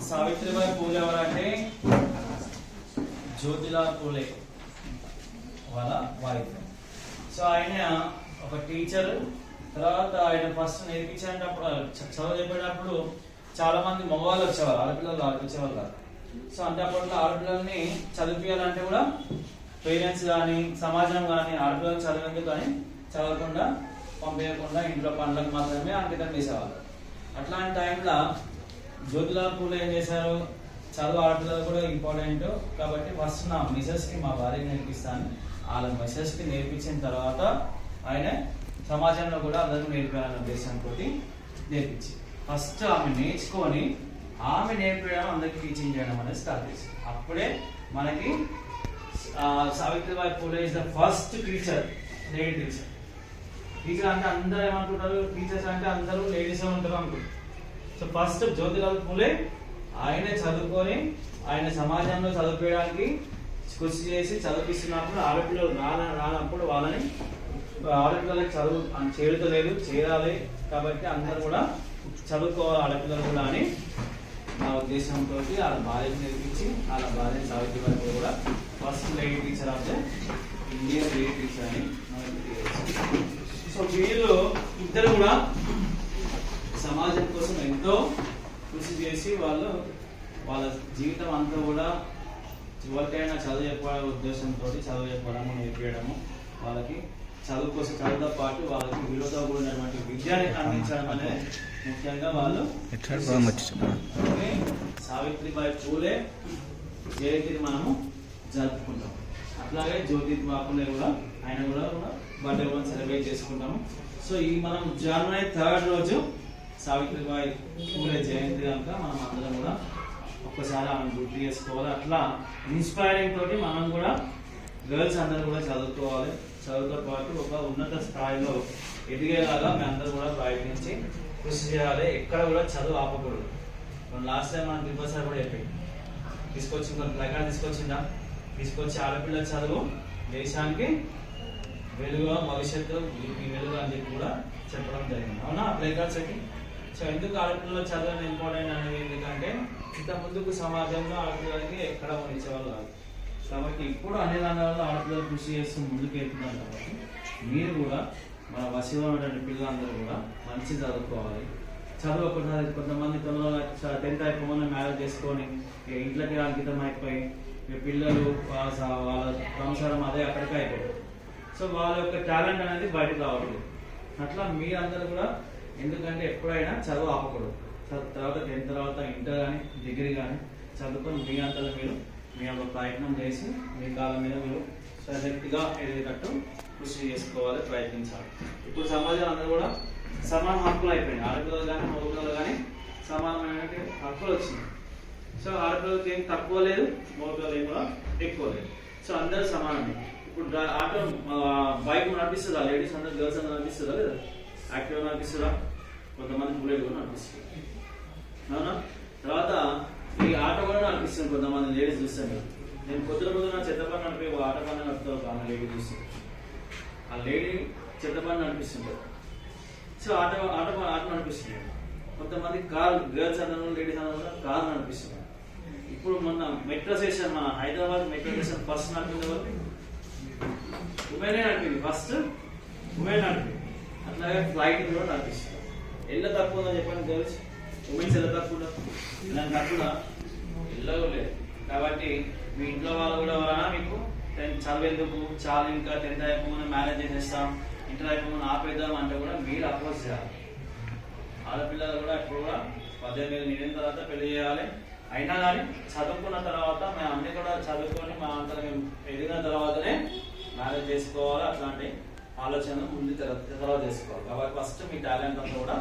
సావిత్రిబాయి పూలే ఎవరంటే జ్యోతిలాల్ పూలే వాళ్ళ wife. So ఆయన ఒక టీచర్. తర్వాత ఆయన ఫస్ట్ నేర్పించేటప్పుడు చదువు చెప్పేటప్పుడు చాలా మంది మగవాళ్ళు వచ్చేవారు, ఆడపిల్లలు ఆడిపించేవాళ్ళు కాదు. సో అంటే అప్పట్లో ఆడపిల్లల్ని చదివించాలంటే కూడా పేరెంట్స్ కానీ సమాజం కానీ ఆడపిల్లలు చదివేందుకు కానీ చదవకుండా పంపించకుండా ఇంట్లో పనులకు మాత్రమే అంకితం చేసేవాళ్ళు. అట్లాంటి టైంలో జ్యోతిలాల్ పూలే ఏం చేశారు, చదువు ఆడపిల్లలు కూడా ఇంపార్టెంట్ కాబట్టి ఫస్ట్ నా మిసెస్కి మా భార్యకి నేర్పిస్తాను. వాళ్ళ మిసెస్కి నేర్పించిన తర్వాత ఆయన సమాజంలో కూడా అందరూ నేర్పాలనే ఉద్దేశంతో నేర్పించి ఫస్ట్ ఆమె నేర్చుకొని ఆమె నేర్పించడం అందరికి టీచింగ్ చేయడం అనేది స్టార్ట్ చేసింది. అప్పుడే మనకి Savitribai Phule is the first teacher, lady teacher. Teacher అంటే అందరూ ఏమనుకుంటారు, టీచర్స్ అంటే అందరూ లేడీస్ ఉంటారు అనుకుంటారు. సో ఫస్ట్ జ్యోతిలాల్ పూలే ఆయన చదువుకొని ఆయన సమాజంలో చదువుకోవడానికి కృషి చేసి చదివిస్తున్నప్పుడు ఆడపిల్లలు రానప్పుడు వాళ్ళని ఆడపిల్లలకి చదువు చేరుతలేదు, చేరాలి కాబట్టి అందరూ కూడా చదువుకోవాలి ఆడపిల్లలు కూడా అని నా ఉద్దేశంతో వాళ్ళ భార్యను నేర్పించి వాళ్ళ భార్యను సావిత్రిబాయి పూలే కూడా first lady teacher of the Indian lady teacher అని. సో వీళ్ళు ఇద్దరు కూడా సమాజం కోసం ఎంతో కృషి చేసి వాళ్ళ జీవితం అంతా కూడా ఎవరికైనా చదువు చెప్పాలనే ఉద్దేశంతో చదువు చెప్పడము నేర్పించడము, వాళ్ళకి చదువు కోసం చదువుతో పాటు వాళ్ళకి విలువతో కూడినటువంటి విద్యని అందించడం అనేది ముఖ్యంగా వాళ్ళు. సావిత్రిబాయి పూలే జయంతిని మనము జరుపుకుంటాం. అట్లాగే జ్యోతిబా పూలే కూడా ఆయన కూడా బర్త్డే కూడా సెలబ్రేట్ చేసుకుంటాము. సో ఈ మనం జనవరి 3 రోజు సావిత్రిబాయి పూలే జయంతి కనుక మనం అందరం కూడా ఒక్కసారి ఆమెను గుర్తు చేసుకోవాలి. అట్లా ఇన్స్పైరింగ్ తోటి మనం కూడా గర్ల్స్ అందరూ కూడా చదువుకోవాలి. చదువుతో పాటు ఒక ఉన్నత స్థాయిలో ఎదిగేలాగా మేము అందరూ కూడా ప్రయత్నించి కృషి చేయాలి. ఎక్కడ కూడా చదువు ఆపకూడదు. లాస్ట్ టైం మనం త్రిపుల్ సార్ కూడా చెప్పి తీసుకొచ్చింది, ప్లకార్డ్ తీసుకొచ్చి ఆడపిల్ల చదువు దేశానికి వెలుగు, భవిష్యత్తు ఈ వెలుగు అని చెప్పి కూడా చెప్పడం జరిగింది. అవునా ప్లకార్డ్స్ పెట్టి. సో ఎందుకు ఆడపిల్లలు చదువు ఇంపార్టెంట్ అనేది ఎందుకంటే ఇంత ముందుకు సమాజంలో ఆడపిల్లలకి ఎక్కడ ఇచ్చేవాళ్ళు కాదు. కాబట్టి ఇప్పుడు అన్ని రంగాల్లో ఆడపిల్లలు కృషి చేస్తూ ముందుకు వెళ్తున్నారు. కాబట్టి మీరు కూడా మన వశంలో ఉన్నటువంటి పిల్లలందరూ కూడా మంచి చదువుకోవాలి. చదువు ఒకటి కొంతమంది తొందరగా 10th అయిపోయిన మ్యారేజ్ చేసుకొని ఇంట్లోకి అంకితం అయిపోయి పిల్లలు వాళ్ళ సంసారం అదే అక్కడికే అయిపోతుంది. సో వాళ్ళ యొక్క టాలెంట్ అనేది బయటకు రావట్లేదు. అట్లా మీరందరూ కూడా ఎందుకంటే ఎప్పుడైనా చదువు ఆపకూడదు. తర్వాత 10th తర్వాత ఇంటర్ కానీ డిగ్రీ కానీ చదువుకొని మీ అంతలో మీరు మీ యొక్క ప్రయత్నం చేసి మీ కాలం మీద మీరు సశక్తిగా ఎదిగేటట్టు కృషి చేసుకోవాలి, ప్రయత్నించాలి. ఇప్పుడు సమాజం అందరూ కూడా సమాన హక్కులు అయిపోయింది. ఆడపిల్లలు కానీ మగపిల్లలు కానీ సమానమైన హక్కులు వచ్చినాయి. సో ఆడపిల్లలకి ఏం తక్కువ లేదు, మగపిల్లలు ఏం కూడా ఎక్కువ లేదు. సో అందరూ సమానమే. ఇప్పుడు ఆటో బైక్ నడిపిస్తుందా, లేడీస్ అందరూ గర్ల్స్ అందరూ నడిపిస్తుందా లేదా? యాక్టివ్గా నడిపిస్తుందా? కొంతమంది బుల్లెట్ కూడా నడిపిస్తుంది. అవునా? తర్వాత ఈ ఆటో కూడా నడిపిస్తుంది కొంతమంది లేడీస్ చూస్తాను. నేను పొద్దున చెత్త పని నడిపి ఆటో పని నడుపుతాను. ఆమె లేడీ చూస్తుంది, ఆ లేడీ చెత్త పని నడిపిస్తుంది. సో ఆటో నడిపిస్తుంది. కొంతమంది కార్, గర్ల్స్ అందరూ లేడీస్ అందరూ కార్ నడిపిస్తుంది. ఇప్పుడు మొన్న మెట్రో స్టేషన్, మన హైదరాబాద్ మెట్రో స్టేషన్ ఫస్ట్ నడిపింది ఎవరు? ఉమెనే నడిపింది. ఫస్ట్ ఉమెన్ నడిపింది. అట్లాగే ఫ్లైట్ కూడా నడిపిస్తుంది. ఎల్ల తక్కువ ఉందని చెప్పండి గర్ల్స్, ఉమెన్స్ ఎలా తక్కువ ఇలాంటి తక్కువ ఎల్లగో లేదు. కాబట్టి మీ ఇంట్లో వాళ్ళు కూడా ఎవరైనా మీకు చదివేందుకు చాలా ఇంకా 10th అయిపోయిన మ్యారేజ్ చేసేస్తాం, ఇంటర్ అయిపోయిన ఆపేద్దాం అంటే కూడా మీరు అపోజ్ చేయాలి. ఆడపిల్లలు కూడా ఇప్పుడు కూడా 18 నిండిన తర్వాత పెళ్లి చేయాలి. అయినా కానీ చదువుకున్న తర్వాత మేము అన్ని కూడా చదువుకొని మా అంతా మేము ఎదిగిన తర్వాతనే మ్యారేజ్ చేసుకోవాలి. అట్లాంటి ఆలోచన ముందు తర్వాత చేసుకోవాలి. కాబట్టి ఫస్ట్ మీ టాలెంట్ అంతా కూడా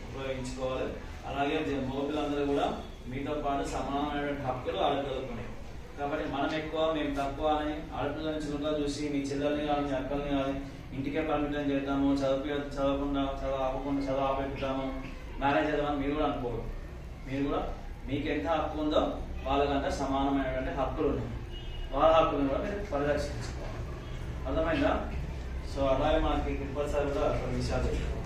ఉపయోగించుకోవాలి. అలాగే మగపిల్లలందరూ కూడా మీతో పాటు సమానమైనటువంటి హక్కులు ఆడపిల్లలుకున్నాయి. కాబట్టి మనం ఎక్కువ మేము తక్కువ అని ఆడపిల్లలని చురుగ్గా చూసి మీ చెల్లెల్ని కానీ మీ అక్కల్ని కానీ ఇంటికే పరిమితం చేద్దాము, చదువు ఆపెట్టుతాము, మ్యారేజ్ చేద్దామని మీరు కూడా అనుకోరు. మీరు కూడా మీకు ఎంత హక్కు ఉందో వాళ్ళకంతా సమానమైనటువంటి హక్కులు ఉన్నాయి. వాళ్ళ హక్కులను కూడా మీరు పరిరక్షించుకోవాలి. అర్థమైందా? సో అలాగే మనకి ప్రిన్సిపల్ సార్ కూడా కొన్ని విషయాలు చెప్పారు.